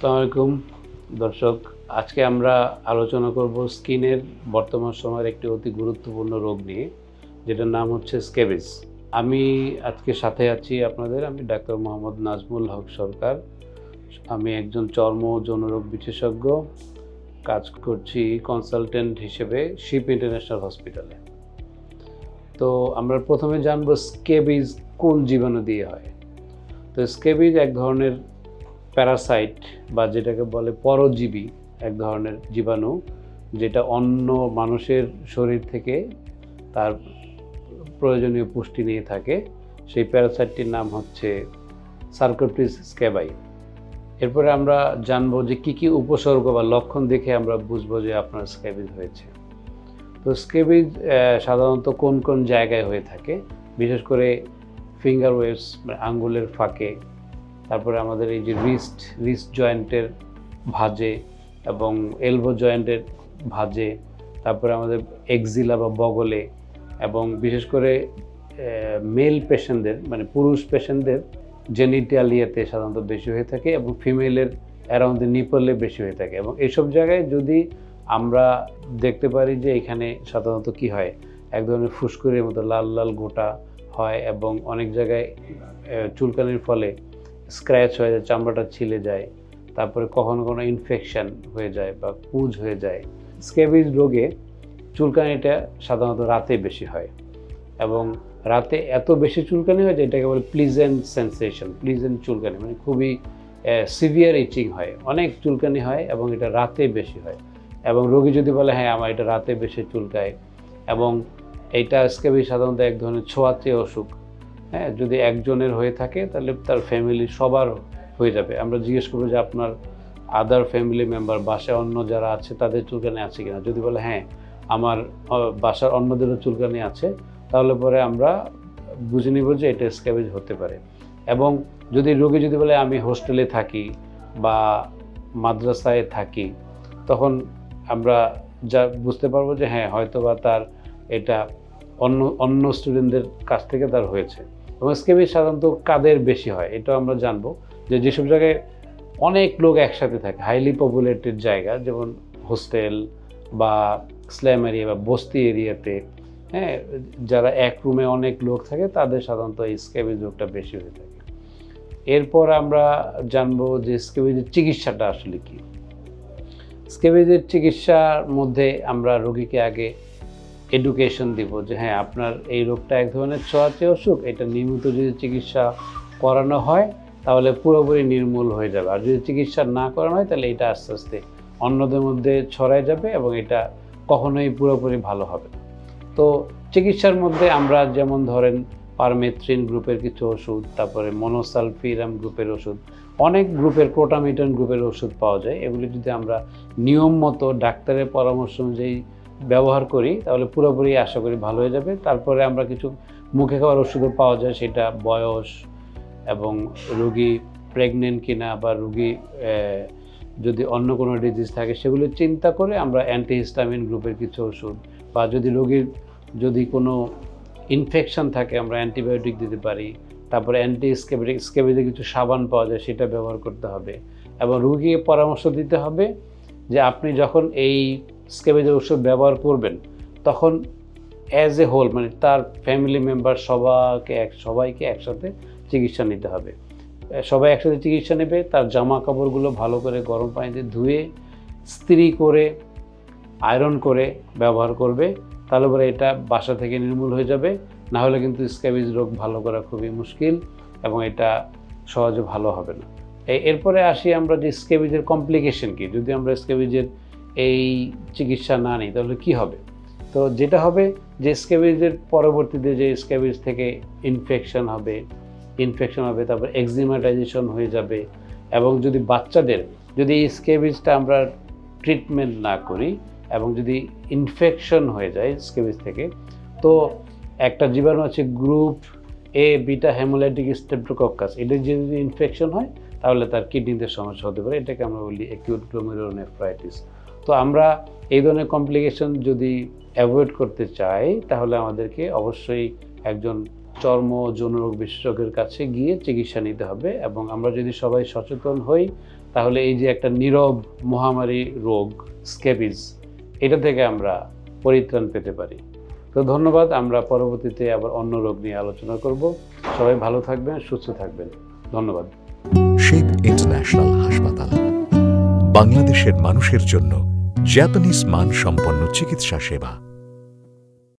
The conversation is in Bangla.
আসসালামু আলাইকুম দর্শক, আজকে আমরা আলোচনা করব স্কিনের বর্তমান সময়ের একটি অতি গুরুত্বপূর্ণ রোগ নিয়ে, যেটার নাম হচ্ছে স্ক্যাবিজ। আমি আজকে সাথে আছি আপনাদের, আমি ডাক্তার মোহাম্মদ নাজমুল হক সরকার। আমি একজন চর্ম ও যৌনরোগ বিশেষজ্ঞ, কাজ করছি কনসালটেন্ট হিসেবে শিপ ইন্টারন্যাশনাল হসপিটালে। তো আমরা প্রথমে জানব স্ক্যাবিজ কোন জীবাণু দিয়ে হয়। তো স্ক্যাবিজ এক ধরনের প্যারাসাইট বা যেটাকে বলে পরজীবী, এক ধরনের জীবাণু যেটা অন্য মানুষের শরীর থেকে তার প্রয়োজনীয় পুষ্টি নিয়ে থাকে। সেই প্যারাসাইটটির নাম হচ্ছে সার্কোপ্টিস স্ক্যাবাই। এরপরে আমরা জানবো যে কী কী উপসর্গ বা লক্ষণ দেখে আমরা বুঝবো যে আপনার স্ক্যাবিজ হয়েছে। তো স্ক্যাবিজ সাধারণত কোন কোন জায়গায় হয়ে থাকে, বিশেষ করে ফিঙ্গার ওয়েভস মানে আঙ্গুলের ফাঁকে, তারপরে আমাদের এই যে রিস্ট জয়েন্টের ভাঁজে এবং এলবো জয়েন্টের ভাঁজে, তারপরে আমাদের এক্সিলা বা বগলে, এবং বিশেষ করে মেল পেশেন্টদের মানে পুরুষ পেশেন্টদের জেনিটালিয়াতে সাধারণত বেশি হয়ে থাকে এবং ফিমেলের অ্যারাউন্ড দ্য নিপলে বেশি হয়ে থাকে। এবং এইসব জায়গায় যদি আমরা দেখতে পারি যে এখানে সাধারণত কি হয়, এক ধরনের ফুসকুড়ির মতো লাল লাল গোটা হয় এবং অনেক জায়গায় চুলকানির ফলে স্ক্র্যাচ হয়ে যায়, চামড়াটা ছিলে যায়, তারপরে কখনো কোনো ইনফেকশন হয়ে যায় বা পুঁজ হয়ে যায়। স্ক্যাবিজ রোগে চুলকানিটা সাধারণত রাতে বেশি হয় এবং রাতে এত বেশি চুলকানি হয় যে এটাকে বলে প্লিজেন্ট সেন্সেশন, প্লিজেন্ট চুলকানি, মানে খুবই সিভিয়ার ইচিং হয়, অনেক চুলকানি হয় এবং এটা রাতে বেশি হয়। এবং রোগী যদি বলে হ্যাঁ আমার এটা রাতে বেশি চুলকায়, এবং এইটা স্ক্যাবিজ সাধারণত এক ধরনের ছোঁয়াচে অসুখ। হ্যাঁ, যদি একজনের হয়ে থাকে তাহলে তার ফ্যামিলি সবার হয়ে যাবে। আমরা জিজ্ঞেস করবো যে আপনার আদার ফ্যামিলি মেম্বার, বাসায় অন্য যারা আছে তাদের চুলকানি আছে কিনা। যদি বলে হ্যাঁ আমার বাসার অন্যদেরও চুলকানি আছে, তাহলে পরে আমরা বুঝে নিব যে এটা স্ক্যাবিজ হতে পারে। এবং যদি রোগী যদি বলে আমি হোস্টেলে থাকি বা মাদ্রাসায় থাকি, তখন আমরা যা বুঝতে পারবো যে হ্যাঁ হয়তো বা তার এটা অন্য স্টুডেন্টদের কাছ থেকে তার হয়েছে। এবং স্ক্যাবিজ সাধারণত কাদের বেশি হয় এটাও আমরা জানবো, যে যেসব জায়গায় অনেক লোক একসাথে থাকে, হাইলি পপুলেটেড জায়গা, যেমন হোস্টেল বা স্ল্যাম এরিয়া বা বস্তি এরিয়াতে, হ্যাঁ, যারা এক রুমে অনেক লোক থাকে তাদের সাধারণত এই স্ক্যাবিজ রোগটা বেশি হয়ে থাকে। এরপর আমরা জানবো যে স্ক্যাবিজের চিকিৎসাটা আসলে কী। স্ক্যাবিজের চিকিৎসার মধ্যে আমরা রোগীকে আগে এডুকেশন দিব যে হ্যাঁ আপনার এই রোগটা এক ধরনের ছোঁয়াচে অসুখ, এটা নিয়মিত যদি চিকিৎসা করানো হয় তাহলে পুরোপুরি নির্মূল হয়ে যাবে, আর যদি চিকিৎসা না করানো হয় তাহলে এটা আস্তে আস্তে অন্যদের মধ্যে ছড়ায় যাবে এবং এটা কখনোই পুরোপুরি ভালো হবে না। তো চিকিৎসার মধ্যে আমরা যেমন ধরেন পারমেথ্রিন গ্রুপের কিছু ওষুধ, তারপরে মনোসালফিরাম গ্রুপের ওষুধ, অনেক গ্রুপের ক্রোটামিটন গ্রুপের ওষুধ পাওয়া যায়। এগুলি যদি আমরা নিয়ম মতো ডাক্তারের পরামর্শ অনুযায়ী ব্যবহার করি তাহলে পুরোপুরি আশা করি ভালো হয়ে যাবে। তারপরে আমরা কিছু মুখে খাওয়ার ওষুধও পাওয়া যায়, সেটা বয়স এবং রোগী প্রেগনেন্ট কিনা বা রোগী যদি অন্য কোনো ডিজিজ থাকে সেগুলো চিন্তা করে আমরা অ্যান্টিহিস্টামিন গ্রুপের কিছু ওষুধ, বা যদি রোগীর যদি কোনো ইনফেকশন থাকে আমরা অ্যান্টিবায়োটিক দিতে পারি। তারপরে স্ক্যাবিজের কিছু সাবান পাওয়া যায়, সেটা ব্যবহার করতে হবে এবং রোগীকে পরামর্শ দিতে হবে যে আপনি যখন এই স্ক্যাবিজের ওষুধ ব্যবহার করবেন তখন অ্যাজ এ হোল মানে তার ফ্যামিলি মেম্বার সবাইকে একসাথে চিকিৎসা নিতে হবে। সবাই একসাথে চিকিৎসা নেবে, তার জামা কাপড়গুলো ভালো করে গরম পানিতে ধুয়ে ইস্ত্রি করে আয়রন করে ব্যবহার করবে, তাহলে পরে এটা বাসা থেকে নির্মূল হয়ে যাবে। না হলে কিন্তু স্ক্যাবিজ রোগ ভালো করা খুবই মুশকিল এবং এটা সহজে ভালো হবে না। এরপরে আসি আমরা যে স্ক্যাবিজের কমপ্লিকেশন কি, যদি আমরা স্ক্যাবিজের এই চিকিৎসা না নিই তাহলে কি হবে। তো যেটা হবে যে স্ক্যাবিজের পরবর্তীতে যে স্ক্যাবিজ থেকে ইনফেকশন হবে, তারপর এক্সিমাটাইজেশন হয়ে যাবে। এবং যদি বাচ্চাদের যদি এই স্ক্যাবিজটা আমরা ট্রিটমেন্ট না করি এবং যদি ইনফেকশন হয়ে যায় স্ক্যাবিজ থেকে, তো একটা জীবাণু আছে গ্রুপ এ বিটা হেমোলাইটিক স্ট্রেপ্টোকক্কাস, এদের যদি ইনফেকশন হয় তাহলে তার কিডনিতে সমস্যা হতে পারে, এটাকে আমরা বলি অ্যাকিউট গ্লোমেরুলোনেফ্রাইটিস। তো আমরা এই ধরনের কমপ্লিকেশন যদি অ্যাভয়েড করতে চাই তাহলে আমাদেরকে অবশ্যই একজন চর্ম যৌনরোগ বিশেষজ্ঞের কাছে গিয়ে চিকিৎসা নিতে হবে। এবং আমরা যদি সবাই সচেতন হই তাহলে এই যে একটা নীরব মহামারী রোগ স্ক্যাবিজ, এটা থেকে আমরা পরিত্রাণ পেতে পারি। তো ধন্যবাদ। আমরা পরবর্তীতে আবার অন্য রোগ নিয়ে আলোচনা করব। সবাই ভালো থাকবেন, সুস্থ থাকবেন। ধন্যবাদ। শেপ ইন্টারন্যাশনাল হাসপাতাল, বাংলাদেশের মানুষের জন্য জাপানিজ মানসম্পন্ন চিকিৎসা সেবা।